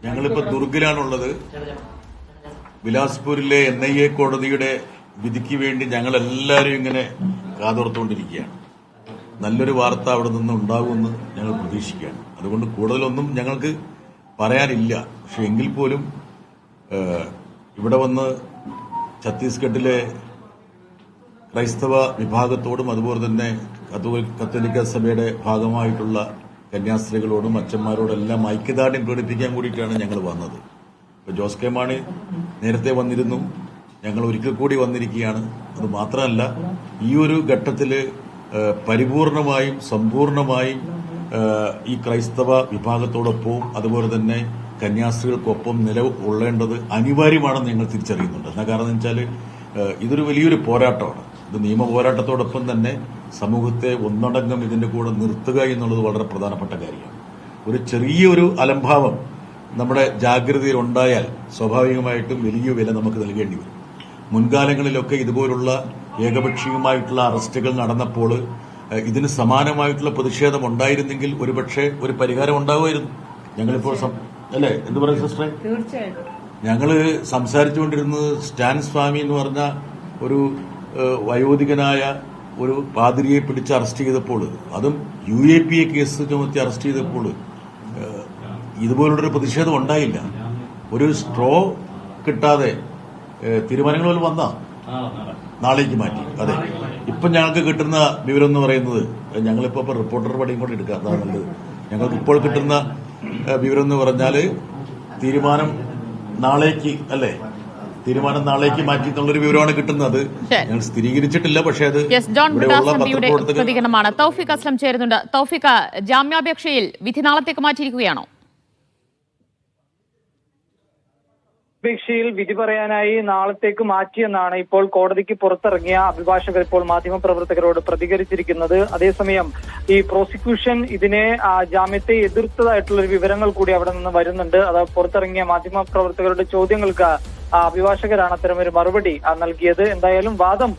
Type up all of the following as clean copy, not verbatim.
ഞങ്ങളിപ്പോൾ ദുർഗിലാണുള്ളത്. ബിലാസ്പൂരിലെ NIA കോടതിയുടെ വിധിക്ക് വേണ്ടി ഞങ്ങളെല്ലാവരും ഇങ്ങനെ കാതോർത്തുകൊണ്ടിരിക്കുകയാണ്. നല്ലൊരു വാർത്ത അവിടെ നിന്ന് ഉണ്ടാകുമെന്ന് ഞങ്ങൾ പ്രതീക്ഷിക്കുകയാണ്. അതുകൊണ്ട് കൂടുതലൊന്നും ഞങ്ങൾക്ക് പറയാനില്ല. പക്ഷെ എങ്കിൽ പോലും ഇവിടെ വന്ന് ഛത്തീസ്ഗഡിലെ ക്രൈസ്തവ വിഭാഗത്തോടും അതുപോലെ തന്നെ കത്തോലിക്ക സഭയുടെ ഭാഗമായിട്ടുള്ള കന്യാസ്ത്രീകളോടും അച്ഛന്മാരോടെല്ലാം ഐക്യദാർഢ്യം പ്രകടിപ്പിക്കാൻ കൂടിയിട്ടാണ് ഞങ്ങൾ വന്നത്. ഇപ്പോൾ ജോസ് കെ മാണി നേരത്തെ വന്നിരുന്നു, ഞങ്ങൾ ഒരിക്കൽ കൂടി വന്നിരിക്കുകയാണ്. അത് മാത്രമല്ല, ഈ ഒരു ഘട്ടത്തിൽ പരിപൂർണമായും സമ്പൂർണമായും ഈ ക്രൈസ്തവ വിഭാഗത്തോടൊപ്പവും അതുപോലെ തന്നെ കന്യാസ്ത്രീകൾക്കൊപ്പം നിലകൊള്ളേണ്ടത് അനിവാര്യമാണെന്ന് ഞങ്ങൾ തിരിച്ചറിയുന്നുണ്ട്. എന്താ കാരണം എന്ന് വെച്ചാൽ ഇതൊരു വലിയൊരു പോരാട്ടമാണ്. ഇത് നിയമ പോരാട്ടത്തോടൊപ്പം തന്നെ സമൂഹത്തെ ഒന്നടങ്കം ഇതിന്റെ കൂടെ നിർത്തുക എന്നുള്ളത് വളരെ പ്രധാനപ്പെട്ട കാര്യമാണ്. ഒരു ചെറിയൊരു അലംഭാവം നമ്മുടെ ജാഗ്രതയിൽ ഉണ്ടായാൽ സ്വാഭാവികമായിട്ടും വലിയ വില നമുക്ക് നൽകേണ്ടി വരും. മുൻകാലങ്ങളിലൊക്കെ ഇതുപോലുള്ള ഏകപക്ഷീയമായിട്ടുള്ള അറസ്റ്റുകൾ നടന്നപ്പോൾ ഇതിന് സമാനമായിട്ടുള്ള പ്രതിഷേധം ഉണ്ടായിരുന്നെങ്കിൽ ഒരുപക്ഷെ ഒരു പരിഹാരം ഉണ്ടാവുമായിരുന്നു. ഞങ്ങളിപ്പോൾ അല്ലേ എന്ത് പറയും സിസ്റ്ററെ? തീർച്ചയായിട്ടും ഞങ്ങള് സംസാരിച്ചുകൊണ്ടിരുന്നത് സ്റ്റാൻ സ്വാമി എന്ന് പറഞ്ഞ ഒരു വയോധികനായ ഒരു പാതിരിയെ പിടിച്ച് അറസ്റ്റ് ചെയ്തപ്പോൾ, അതും UAPA കേസ് ചുമത്തി അറസ്റ്റ് ചെയ്തപ്പോൾ ഇതുപോലുള്ളൊരു പ്രതിഷേധം ഉണ്ടായില്ല. ഒരു സ്ട്രോ കിട്ടാതെ തീരുമാനങ്ങൾ വന്നാ നാളേക്ക് മാറ്റി. അതെ, ഇപ്പം ഞങ്ങൾക്ക് കിട്ടുന്ന വിവരം എന്ന് പറയുന്നത്, ഞങ്ങളിപ്പോ റിപ്പോർട്ടർ പണിയും കൊണ്ട് എടുക്കുക, അതാണ് നല്ലത്. ഞങ്ങൾക്ക് ഇപ്പോൾ കിട്ടുന്ന വിവരം എന്ന് പറഞ്ഞാല് തീരുമാനം നാളേക്ക് മാറ്റി എന്നുള്ളൊരു വിവരമാണ് കിട്ടുന്നത്. ഞങ്ങൾ സ്ഥിരീകരിച്ചിട്ടില്ല. പക്ഷേ അത് പ്രതികരണമാണ്. തൗഫീഖ് അസ്ലം ചേരുന്നുണ്ട്. തൗഫീഖ്, ജാമ്യാപേക്ഷയിൽ വിധി നാളത്തേക്ക് മാറ്റിയിരിക്കുകയാണോ? അപേക്ഷയിൽ വിധി പറയാനായി നാളത്തേക്ക് മാറ്റിയെന്നാണ് ഇപ്പോൾ കോടതിക്ക് പുറത്തിറങ്ങിയ അഭിഭാഷകർ ഇപ്പോൾ മാധ്യമപ്രവർത്തകരോട് പ്രതികരിച്ചിരിക്കുന്നത്. അതേസമയം ഈ പ്രോസിക്യൂഷൻ ഇതിനെ ജാമ്യത്തെ എതിർത്തതായിട്ടുള്ള വിവരങ്ങൾ കൂടി അവിടെ നിന്ന് വരുന്നുണ്ട്. അത് പുറത്തിറങ്ങിയ മാധ്യമപ്രവർത്തകരുടെ ചോദ്യങ്ങൾക്ക് അഭിഭാഷകരാണ് അത്തരമൊരു മറുപടി നൽകിയത്. എന്തായാലും വാദം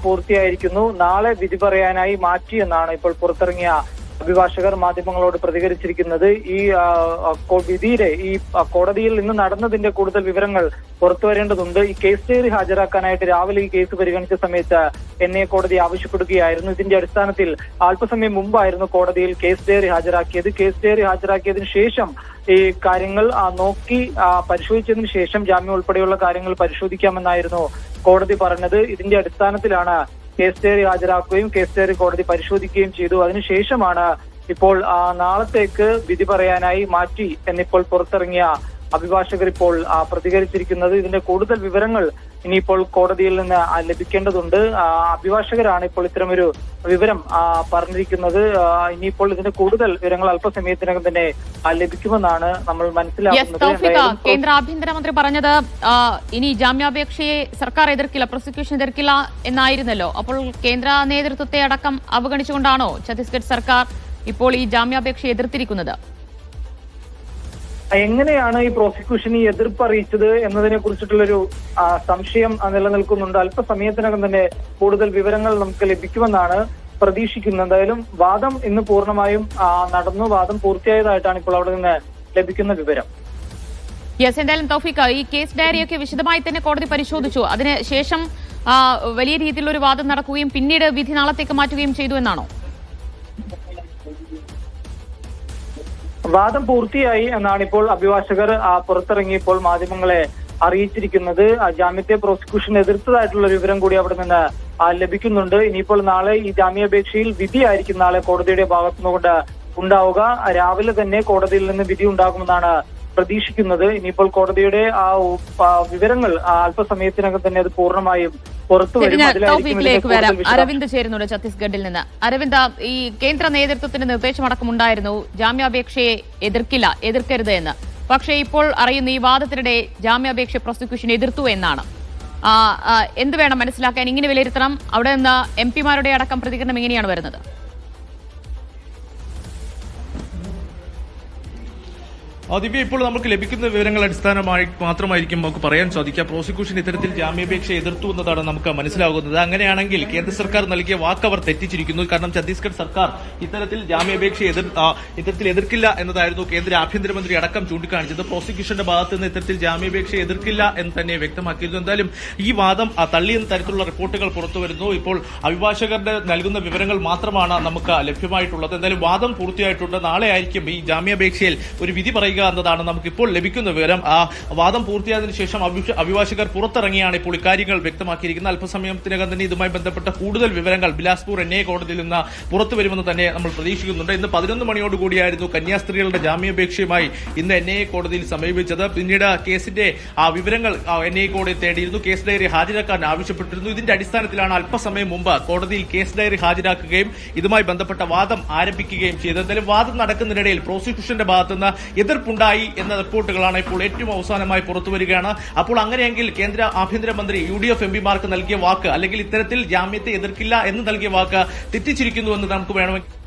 പൂർത്തിയായിരിക്കുന്നു. നാളെ വിധി പറയാനായി മാറ്റിയെന്നാണ് ഇപ്പോൾ പുറത്തിറങ്ങിയ അഭിഭാഷകർ മാധ്യമങ്ങളോട് പ്രതികരിച്ചിരിക്കുന്നത്. ഈ വിധിയിലെ ഈ കോടതിയിൽ ഇന്ന് നടന്നതിന്റെ കൂടുതൽ വിവരങ്ങൾ പുറത്തുവരേണ്ടതുണ്ട്. ഈ കേസ് ഡയറി ഹാജരാക്കാനായിട്ട് രാവിലെ ഈ കേസ് പരിഗണിച്ച സമയത്ത് NIA കോടതി ആവശ്യപ്പെടുകയായിരുന്നു. ഇതിന്റെ അടിസ്ഥാനത്തിൽ അല്പസമയം മുമ്പായിരുന്നു കോടതിയിൽ കേസ് ഡയറി ഹാജരാക്കിയത്. കേസ് ഡയറി ഹാജരാക്കിയതിനു ശേഷം ഈ കാര്യങ്ങൾ നോക്കി പരിശോധിച്ചതിനു ശേഷം ജാമ്യം ഉൾപ്പെടെയുള്ള കാര്യങ്ങൾ പരിശോധിക്കാമെന്നായിരുന്നു കോടതി പറഞ്ഞത്. ഇതിന്റെ അടിസ്ഥാനത്തിലാണ് കേസ് ഡയറി ഹാജരാക്കുകയും കേസ് ഡയറി കോടതി പരിശോധിക്കുകയും ചെയ്തു. അതിനുശേഷമാണ് ഇപ്പോൾ നാളത്തേക്ക് വിധി പറയാനായി മാറ്റി എന്നിപ്പോൾ പുറത്തിറങ്ങിയ അഭിഭാഷകർ ഇപ്പോൾ പ്രതികരിച്ചിരിക്കുന്നത്. ഇതിന്റെ കൂടുതൽ വിവരങ്ങൾ ഇനിയിപ്പോൾ കോടതിയിൽ നിന്ന് ലഭിക്കേണ്ടതുണ്ട്. അഭിഭാഷകരാണ് ഇപ്പോൾ ഇത്തരമൊരു വിവരം പറഞ്ഞിരിക്കുന്നത്. ഇനിയിപ്പോൾ ഇതിന്റെ കൂടുതൽ വിവരങ്ങൾ അല്പസമയത്തിനകം തന്നെ ലഭിക്കുമെന്നാണ് നമ്മൾ മനസ്സിലാക്കുന്നത്. കേന്ദ്ര ആഭ്യന്തരമന്ത്രി പറഞ്ഞത് ഇനി ജാമ്യാപേക്ഷയെ സർക്കാർ എതിർക്കില്ല, പ്രോസിക്യൂഷൻ എതിർക്കില്ല എന്നായിരുന്നല്ലോ. അപ്പോൾ കേന്ദ്ര നേതൃത്വത്തെ അടക്കം അവഗണിച്ചുകൊണ്ടാണോ ഛത്തീസ്ഗഡ് സർക്കാർ ഇപ്പോൾ ഈ ജാമ്യാപേക്ഷയെ എതിർത്തിരിക്കുന്നത്? എങ്ങനെയാണ് ഈ പ്രോസിക്യൂഷൻ ഈ എതിർപ്പ് അറിയിച്ചത് എന്നതിനെ കുറിച്ചിട്ടുള്ളൊരു സംശയം നിലനിൽക്കുന്നുണ്ട്. അല്പസമയത്തിനകം തന്നെ കൂടുതൽ വിവരങ്ങൾ നമുക്ക് ലഭിക്കുമെന്നാണ് പ്രതീക്ഷിക്കുന്നത്. എന്തായാലും വാദം ഇന്ന് പൂർണ്ണമായും നടന്നു. വാദം പൂർത്തിയായതായിട്ടാണ് ഇപ്പോൾ അവിടെ നിന്ന് ലഭിക്കുന്ന വിവരം. എന്തായാലും തൗഫീഖ്, ഈ കേസ് ഡയറിയൊക്കെ വിശദമായി തന്നെ കോടതി പരിശോധിച്ചു. അതിനുശേഷം വലിയ രീതിയിലുള്ള ഒരു വാദം നടക്കുകയും പിന്നീട് വിധി നാളത്തേക്ക് മാറ്റുകയും ചെയ്തു എന്നാണോ? വാദം പൂർത്തിയായി എന്നാണ് ഇപ്പോൾ അഭിഭാഷകർ പുറത്തിറങ്ങിയപ്പോൾ മാധ്യമങ്ങളെ അറിയിച്ചിരിക്കുന്നത്. ജാമ്യത്തെ പ്രോസിക്യൂഷൻ എതിർത്തതായിട്ടുള്ള വിവരം കൂടി അവിടെ നിന്ന് ലഭിക്കുന്നുണ്ട്. ഇനിയിപ്പോൾ നാളെ ഈ ജാമ്യാപേക്ഷയിൽ വിധിയായിരിക്കും നാളെ കോടതിയുടെ ഭാഗത്തുനിന്നുകൊണ്ട് ഉണ്ടാവുക. രാവിലെ തന്നെ കോടതിയിൽ നിന്ന് വിധി ഉണ്ടാകുമെന്നാണ് പ്രതീക്ഷിക്കുന്നത്. ഇനിയിപ്പോൾ കോടതിയുടെ വിവരങ്ങൾ അല്പസമയത്തിനകം തന്നെ അത് പൂർണ്ണമായും അരവിന്ദ് ചേരുന്നുണ്ട് ഛത്തീസ്ഗഡിൽ നിന്ന്. അരവിന്ദ്, ഈ കേന്ദ്ര നേതൃത്വത്തിന്റെ നിർദ്ദേശമടക്കമുണ്ടായിരുന്നു ജാമ്യാപേക്ഷയെ എതിർക്കരുത് എന്ന്. പക്ഷേ ഇപ്പോൾ അറിയുന്ന ഈ വാദത്തിനിടെ ജാമ്യാപേക്ഷ പ്രോസിക്യൂഷൻ എതിർത്തു എന്നാണ്. എന്ത് വേണം മനസ്സിലാക്കാൻ? ഇങ്ങനെ വിലയിരുത്തണം. അവിടെ നിന്ന് MP-മാരുടെ അടക്കം പ്രതികരണം എങ്ങനെയാണ് വരുന്നത്? ദിവ്യ, ഇപ്പോൾ നമുക്ക് ലഭിക്കുന്ന വിവരങ്ങൾ അടിസ്ഥാനമായി മാത്രമായിരിക്കും നമുക്ക് പറയാൻ സാധിക്കുക. പ്രോസിക്യൂഷൻ ഇത്തരത്തിൽ ജാമ്യാപേക്ഷ എതിർത്തു എന്നതാണ് നമുക്ക് മനസ്സിലാകുന്നത്. അങ്ങനെയാണെങ്കിൽ കേന്ദ്ര സർക്കാർ നൽകിയ വാക്ക് അവർ തെറ്റിച്ചിരിക്കുന്നു. കാരണം ഛത്തീസ്ഗഡ് സർക്കാർ ഇത്തരത്തിൽ ജാമ്യാപേക്ഷ ഇത്തരത്തിൽ എതിർക്കില്ല എന്നതായിരുന്നു കേന്ദ്ര ആഭ്യന്തരമന്ത്രി അടക്കം ചൂണ്ടിക്കാണിച്ചത്. പ്രോസിക്യൂഷന്റെ ഭാഗത്ത് നിന്ന് ഇത്തരത്തിൽ ജാമ്യാപേക്ഷ എതിർക്കില്ല എന്ന് തന്നെ വ്യക്തമാക്കിയിരുന്നു. എന്തായാലും ഈ വാദം തള്ളിയെന്ന തരത്തിലുള്ള റിപ്പോർട്ടുകൾ പുറത്തുവരുന്നു. ഇപ്പോൾ അഭിഭാഷകരുടെ നൽകുന്ന വിവരങ്ങൾ മാത്രമാണ് നമുക്ക് ലഭ്യമായിട്ടുള്ളത്. എന്തായാലും വാദം പൂർത്തിയായിട്ടുണ്ട്. നാളെ ആയിരിക്കും ഈ ജാമ്യാപേക്ഷയിൽ ഒരു വിധി പറയുക എന്നതാണ് നമുക്കിപ്പോൾ ലഭിക്കുന്ന വിവരം. ആ വാദം പൂർത്തിയായതിനു ശേഷം അഭിഭാഷകർ പുറത്തിറങ്ങിയാണ് ഇപ്പോൾ ഇക്കാര്യങ്ങൾ വ്യക്തമാക്കിയിരിക്കുന്നത്. അല്പസമയത്തിനകം തന്നെ ഇതുമായി ബന്ധപ്പെട്ട കൂടുതൽ വിവരങ്ങൾ ബിലാസ്പൂർ NIA കോടതിയിൽ നിന്ന് പുറത്തു വരുമെന്ന് തന്നെ നമ്മൾ പ്രതീക്ഷിക്കുന്നുണ്ട്. ഇന്ന് 11 മണിയോടുകൂടിയായിരുന്നു കന്യാസ്ത്രീകളുടെ ജാമ്യാപേക്ഷയുമായി ഇന്ന് NIA കോടതിയിൽ സമീപിച്ചത്. പിന്നീട് കേസിന്റെ വിവരങ്ങൾ NIA കോടതി തേടിയിരുന്നു. കേസ് ഡയറി ഹാജരാക്കാൻ ആവശ്യപ്പെട്ടിരുന്നു. ഇതിന്റെ അടിസ്ഥാനത്തിലാണ് അല്പസമയം മുമ്പ് കോടതിയിൽ കേസ് ഡയറി ഹാജരാക്കുകയും ഇതുമായി ബന്ധപ്പെട്ട വാദം ആരംഭിക്കുകയും ചെയ്തത്. എന്തായാലും വാദം നടക്കുന്നതിനിടയിൽ പ്രോസിക്യൂഷന്റെ ഭാഗത്തുനിന്ന് എതിർപ്പുണ്ടായി എന്ന റിപ്പോർട്ടുകളാണ് ഇപ്പോൾ ഏറ്റവും അവസാനമായി പുറത്തുവരികയാണ്. അപ്പോൾ അങ്ങനെയെങ്കിൽ കേന്ദ്ര ആഭ്യന്തരമന്ത്രി UDF MPമാർക്ക് നൽകിയ വാക്ക് അല്ലെങ്കിൽ ഇത്തരത്തിൽ ജാമ്യത്തെ എതിർക്കില്ല എന്ന് നൽകിയ വാക്ക് തെറ്റിച്ചിരിക്കുന്നു എന്ന് നമുക്ക് വേണമെങ്കിൽ